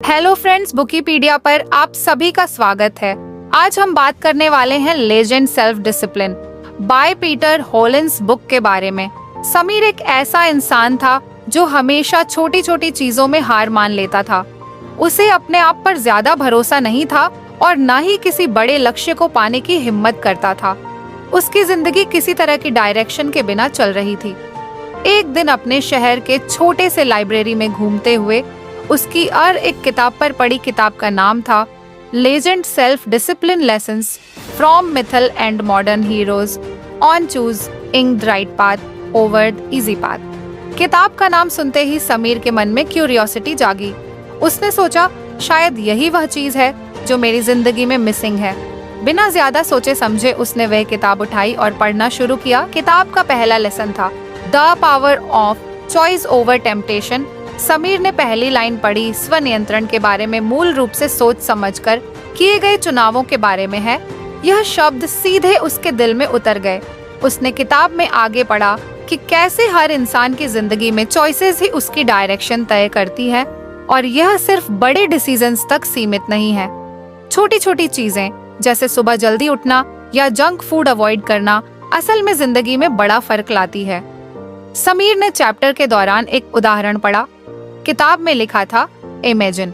Hello friends, बुकीपीडिया पर आप सभी का स्वागत है। आज हम बात करने वाले हैं legend self discipline by Peter Hollins book के बारे में। समीर एक ऐसा इंसान था जो हमेशा छोटी छोटी चीजों में हार मान लेता था। उसे अपने आप पर ज्यादा भरोसा नहीं था और न ही किसी बड़े लक्ष्य को पाने की हिम्मत करता था। उसकी जिंदगी किसी तरह की डायरेक्शन के बिना चल रही थी। एक दिन अपने शहर के छोटे से लाइब्रेरी में घूमते हुए उसकी एक किताब पर पढ़ी किताब का नाम था legend self discipline lessons from mythical and modern heroes on choosing the right path over the easy path. किताब का नाम सुनते ही समीर के मन में क्यूरियोसिटी जागी। उसने सोचा शायद यही वह चीज है जो मेरी जिंदगी में मिसिंग है। बिना ज्यादा सोचे समझे उसने वह किताब उठाई और पढ़ना शुरू किया। किताब का पहला लेसन था the power of choice over temptation. Sameer ने पहली लाइन पढ़ी। स्वनियंत्रण के बारे में मूल रूप से सोच समझकर किए गए चुनावों के बारे में है। यह शब्द सीधे उसके दिल में उतर गए। उसने किताब में आगे पढ़ा कि कैसे हर इंसान की जिंदगी में चॉइसेस ही उसकी डायरेक्शन तय करती है और यह सिर्फ बड़े डिसीजंस तक सीमित नहीं है। छोटी छोटी चीजें जैसे सुबह जल्दी उठना या जंक फूड अवॉइड करना असल में जिंदगी में बड़ा फर्क लाती है। समीर ने चैप्टर के दौरान एक उदाहरण पढ़ा। किताब में लिखा था इमेजिन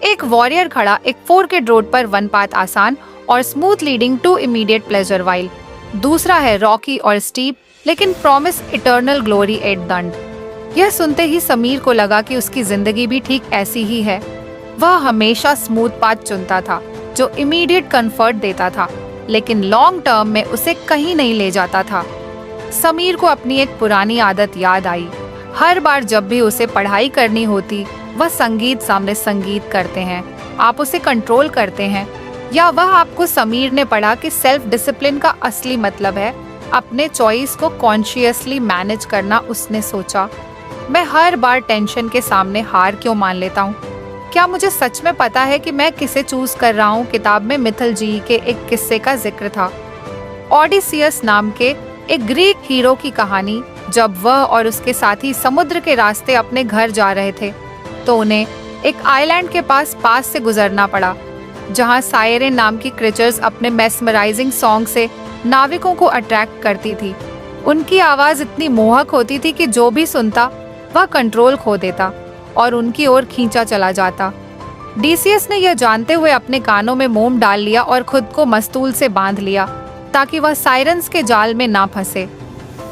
एक वॉरियर खड़ा एक 4K रोड पर वन पाथ आसान और smooth leading to immediate pleasure while दूसरा है रॉकी और स्टीप लेकिन promise eternal glory at the end. यह सुनते ही समीर को लगा कि उसकी जिंदगी भी ठीक ऐसी ही है। वह हमेशा स्मूथ पाथ चुनता था जो इमीडिएट कंफर्ट देता था लेकिन लॉन्ग टर्म में उसे कहीं नहीं ले जाता था। समीर को अपनी एक पुरानी आदत याद आई। हर बार जब भी उसे पढ़ाई करनी होती वह संगीत सामने संगीत करते हैं, आप उसे कंट्रोल करते हैं। या वह आपको समीर ने पढ़ा कि सेल्फ डिसिप्लिन का असली मतलब है अपने चॉइस को कॉन्शियसली मैनेज करना। उसने सोचा मैं हर बार टेंशन के सामने हार क्यों मान लेता हूँ? क्या मुझे सच में पता है कि मैं किसे चूज कर रहा हूँ? किताब में मिथल जी के एक किस्से का जिक्र था, ओडिसियस नाम के एक ग्रीक हीरो की कहानी। जब वह और उसके साथी समुद्र के रास्ते अपने घर जा रहे थे तो उन्हें एक आइलैंड के पास से गुजरना पड़ा जहां सायरेन नाम की क्रीचर्स अपने मेस्मराइजिंग सॉन्ग से नाविकों को अट्रैक्ट करती थी। उनकी आवाज इतनी मोहक होती थी कि जो भी सुनता वह कंट्रोल खो देता और उनकी ओर खींचा चला जाता। डीसीएस ने यह जानते हुए अपने कानों में मोम डाल लिया और खुद को मस्तूल से बांध लिया ताकि वह सायरन्स के जाल में ना फंसे।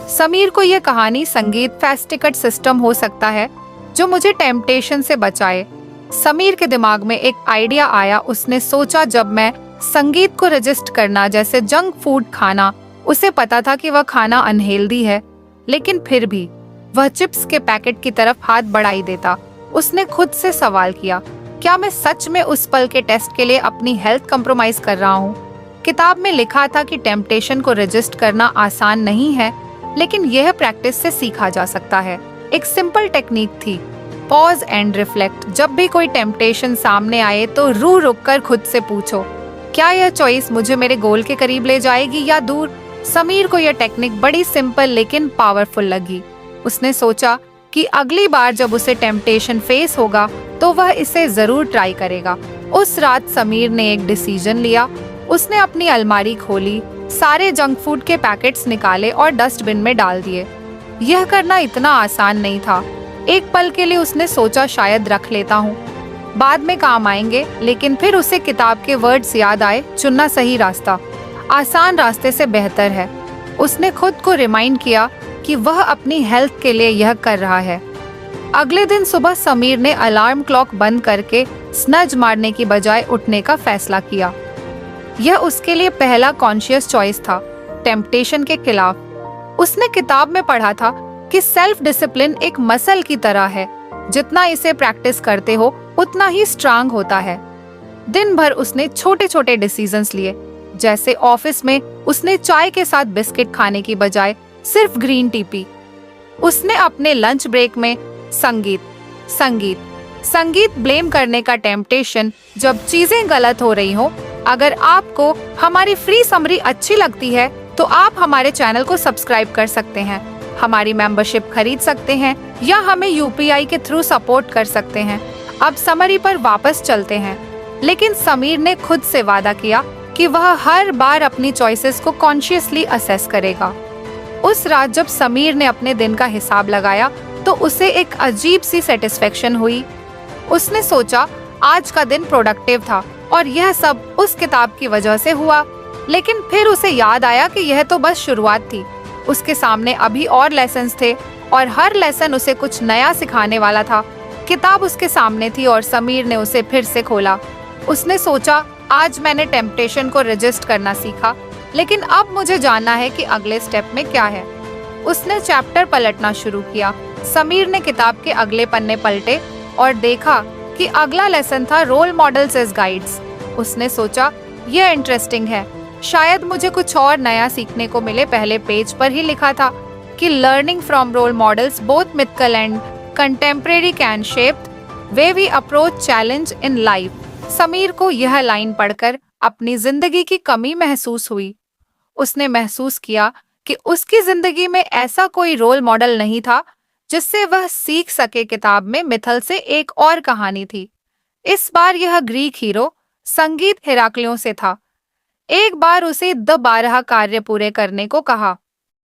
समीर को यह कहानी संगीत फेस्ट टिकट सिस्टम हो सकता है जो मुझे टेम्पटेशन से बचाए। समीर के दिमाग में एक आइडिया आया। उसने सोचा जब मैं संगीत को रजिस्ट करना जैसे जंक फूड खाना, उसे पता था कि वह खाना अनहेल्दी है लेकिन फिर भी वह चिप्स के पैकेट की तरफ हाथ बढ़ाई देता। उसने खुद से सवाल किया, क्या मैं सच में उस पल के टेस्ट के लिए अपनी हेल्थ कंप्रोमाइज कर रहा हूँ? किताब में लिखा था कि टेम्पटेशन को रजिस्ट करना आसान नहीं है लेकिन यह प्रैक्टिस से सीखा जा सकता है। एक सिंपल टेक्निक थी, पॉज एंड रिफ्लेक्ट। जब भी कोई टेम्पटेशन सामने आए तो रुक कर खुद से पूछो, क्या यह चॉइस मुझे मेरे गोल के करीब ले जाएगी या दूर? समीर को यह टेक्निक बड़ी सिंपल लेकिन पावरफुल लगी। उसने सोचा कि अगली बार जब उसे टेम्पटेशन फेस होगा तो वह इसे जरूर ट्राई करेगा। उस रात समीर ने एक डिसीजन लिया। उसने अपनी अलमारी खोली, सारे जंक फूड के पैकेट्स निकाले और डस्टबिन में डाल दिए। यह करना इतना आसान नहीं था। एक पल के लिए उसने सोचा शायद रख लेता हूँ, बाद में काम आएंगे, लेकिन फिर उसे किताब के वर्ड्स याद आए, चुनना सही रास्ता आसान रास्ते से बेहतर है। उसने खुद को रिमाइंड किया कि वह अपनी हेल्थ के लिए यह कर रहा है। अगले दिन सुबह समीर ने अलार्म क्लॉक बंद करके स्नज मारने की बजाय उठने का फैसला किया। यह उसके लिए पहला कॉन्शियस चॉइस था टेम्पटेशन के खिलाफ। उसने किताब में पढ़ा था कि सेल्फ डिसिप्लिन एक मसल की तरह है, जितना इसे प्रैक्टिस करते हो उतना ही स्ट्रांग होता है। दिन भर उसने छोटे छोटे डिसीजंस लिए, जैसे ऑफिस में उसने चाय के साथ बिस्किट खाने की बजाय सिर्फ ग्रीन टी पी। उसने अपने लंच ब्रेक में संगीत ब्लेम करने का टेम्पटेशन जब चीजें गलत हो रही हो। अगर आपको हमारी फ्री समरी अच्छी लगती है तो आप हमारे चैनल को सब्सक्राइब कर सकते हैं, हमारी मेंबरशिप खरीद सकते हैं या हमें यूपीआई के थ्रू सपोर्ट कर सकते हैं। अब समरी पर वापस चलते हैं। लेकिन समीर ने खुद से वादा किया कि वह हर बार अपनी चॉइसेस को कॉन्शियसली असेस करेगा। उस रात जब समीर ने अपने दिन का हिसाब लगाया तो उसे एक अजीब सी सेटिस्फेक्शन हुई। उसने सोचा आज का दिन प्रोडक्टिव था और यह सब उस किताब की वजह से हुआ। लेकिन फिर उसे याद आया कि यह तो बस शुरुआत थी। उसके सामने अभी और लेसन्स थे और हर लेसन उसे कुछ नया सिखाने वाला था। किताब उसके सामने थी और समीर ने उसे फिर से खोला। उसने सोचा आज मैंने टेम्पटेशन को रेजिस्ट करना सीखा, लेकिन अब मुझे जानना है कि अगले स्टेप में क्या है। उसने चैप्टर पलटना शुरू किया। समीर ने किताब के अगले पन्ने पलटे और देखा कि अगला लेसन था रोल मॉडल्स एज गाइड्स। उसने सोचा यह इंटरेस्टिंग है, शायद मुझे कुछ और नया सीखने को मिले। पहले पेज पर ही लिखा था कि learning from role models both mythical and contemporary can shape way we approach challenge in life. Sameer को यह लाइन पढ़कर अपनी जिंदगी की कमी महसूस हुई। उसने महसूस किया कि उसकी जिंदगी में ऐसा कोई रोल मॉडल नहीं था जिससे वह सीख सके। किताब में मिथल से एक और कहानी थी। इस बार यह ग्रीक हीरो संगीत हेराक्लियों से था। एक बार उसे 12 कार्य पूरे करने को कहा